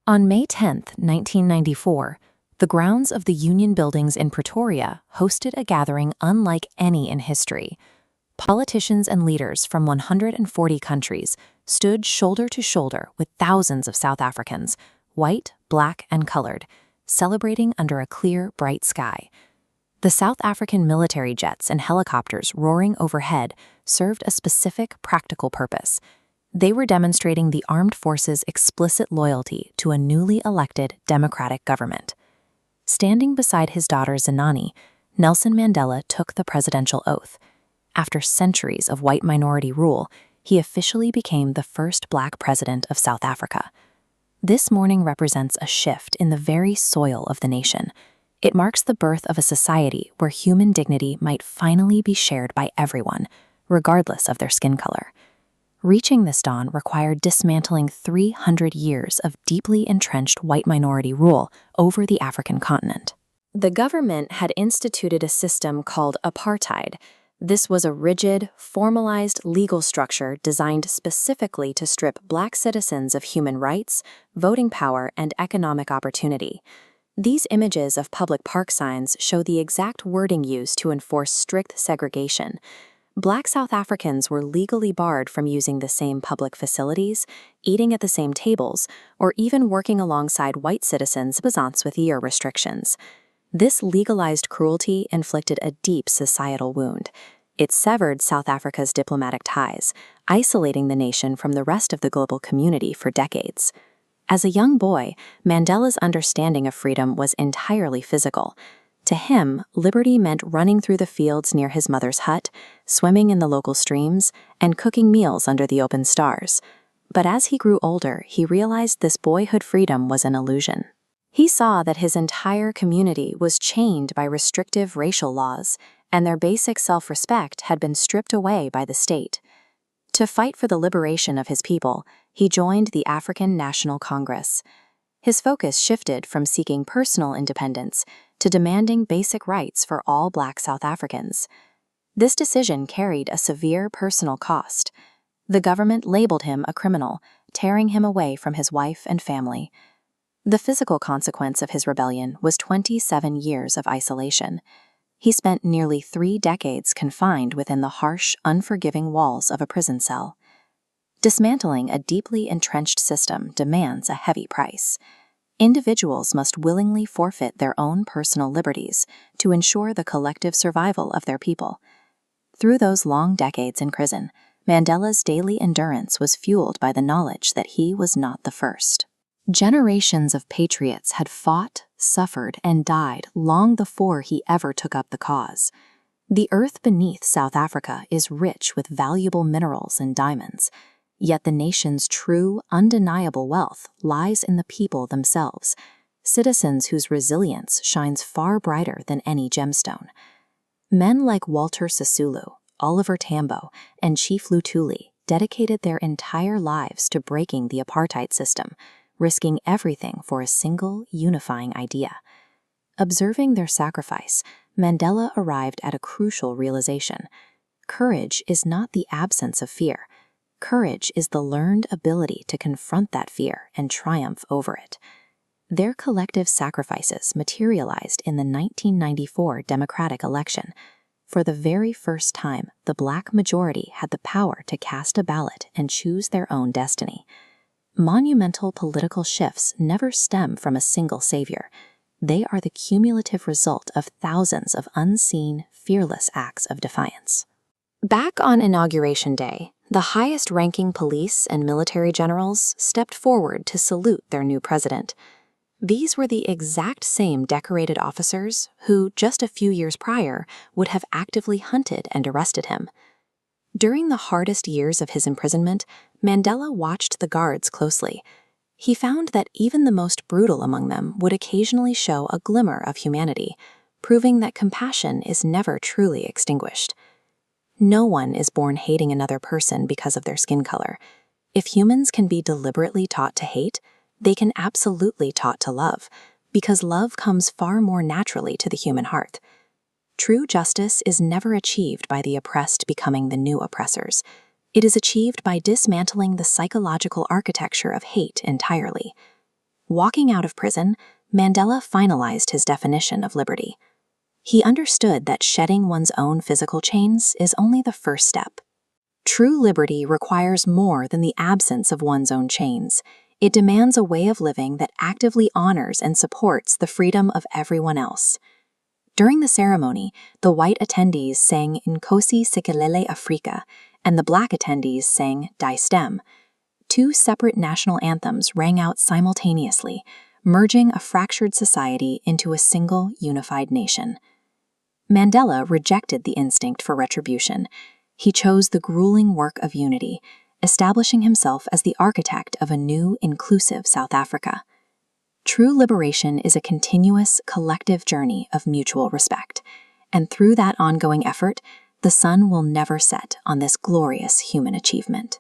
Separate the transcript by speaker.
Speaker 1: On May 10, 1994, the grounds of the Union Buildings in Pretoria hosted a gathering unlike any in history. Politicians and leaders from 140 countries stood shoulder to shoulder with thousands of South Africans, white, black, and colored, celebrating under a clear, bright sky. The South African military jets and helicopters roaring overhead served a specific, practical purpose. They were demonstrating the armed forces' explicit loyalty to a newly elected democratic government. Standing beside his daughter Zenani, Nelson Mandela took the presidential oath. After centuries of white minority rule, he officially became the first black president of South Africa. This morning represents a shift in the very soil of the nation. It marks the birth of a society where human dignity might finally be shared by everyone, regardless of their skin color. Reaching this dawn required dismantling 300 years of deeply entrenched white minority rule over the African continent. The government had instituted a system called Apartheid. This was a rigid, formalized legal structure designed specifically to strip black citizens of human rights, voting power, and economic opportunity. These images of public park signs show the exact wording used to enforce strict segregation. Black South Africans were legally barred from using the same public facilities, eating at the same tables, or even working alongside white citizens with year restrictions. This legalized cruelty inflicted a deep societal wound. It severed South Africa's diplomatic ties, isolating the nation from the rest of the global community for decades. As a young boy, Mandela's understanding of freedom was entirely physical. To him, liberty meant running through the fields near his mother's hut, swimming in the local streams, and cooking meals under the open stars. But as he grew older, he realized this boyhood freedom was an illusion. He saw that his entire community was chained by restrictive racial laws, and their basic self-respect had been stripped away by the state. To fight for the liberation of his people, he joined the African National Congress. His focus shifted from seeking personal independence to demanding basic rights for all black South Africans. This decision carried a severe personal cost. The government labeled him a criminal, tearing him away from his wife and family. The physical consequence of his rebellion was 27 years of isolation. He spent nearly 3 decades confined within the harsh, unforgiving walls of a prison cell. Dismantling a deeply entrenched system demands a heavy price. Individuals must willingly forfeit their own personal liberties to ensure the collective survival of their people. Through those long decades in prison, Mandela's daily endurance was fueled by the knowledge that he was not the first. Generations of patriots had fought, suffered, and died long before he ever took up the cause. The earth beneath South Africa is rich with valuable minerals and diamonds. Yet the nation's true, undeniable wealth lies in the people themselves, citizens whose resilience shines far brighter than any gemstone. Men like Walter Sisulu, Oliver Tambo, and Chief Luthuli dedicated their entire lives to breaking the apartheid system, risking everything for a single, unifying idea. Observing their sacrifice, Mandela arrived at a crucial realization. Courage is not the absence of fear. Courage is the learned ability to confront that fear and triumph over it. Their collective sacrifices materialized in the 1994 democratic election. For the very first time, the black majority had the power to cast a ballot and choose their own destiny. Monumental political shifts never stem from a single savior. They are the cumulative result of thousands of unseen, fearless acts of defiance. Back on Inauguration Day, the highest-ranking police and military generals stepped forward to salute their new president. These were the exact same decorated officers who, just a few years prior, would have actively hunted and arrested him. During the hardest years of his imprisonment, Mandela watched the guards closely. He found that even the most brutal among them would occasionally show a glimmer of humanity, proving that compassion is never truly extinguished. No one is born hating another person because of their skin color. If humans can be deliberately taught to hate, they can absolutely taught to love, because love comes far more naturally to the human heart. True justice is never achieved by the oppressed becoming the new oppressors. It is achieved by dismantling the psychological architecture of hate entirely. Walking out of prison, Mandela finalized his definition of liberty. He understood that shedding one's own physical chains is only the first step. True liberty requires more than the absence of one's own chains. It demands a way of living that actively honors and supports the freedom of everyone else. During the ceremony, the white attendees sang Nkosi Sikelele Afrika, and the black attendees sang Die Stem. Two separate national anthems rang out simultaneously, merging a fractured society into a single unified nation. Mandela rejected the instinct for retribution. He chose the grueling work of unity, establishing himself as the architect of a new, inclusive South Africa. True liberation is a continuous, collective journey of mutual respect, and through that ongoing effort, the sun will never set on this glorious human achievement.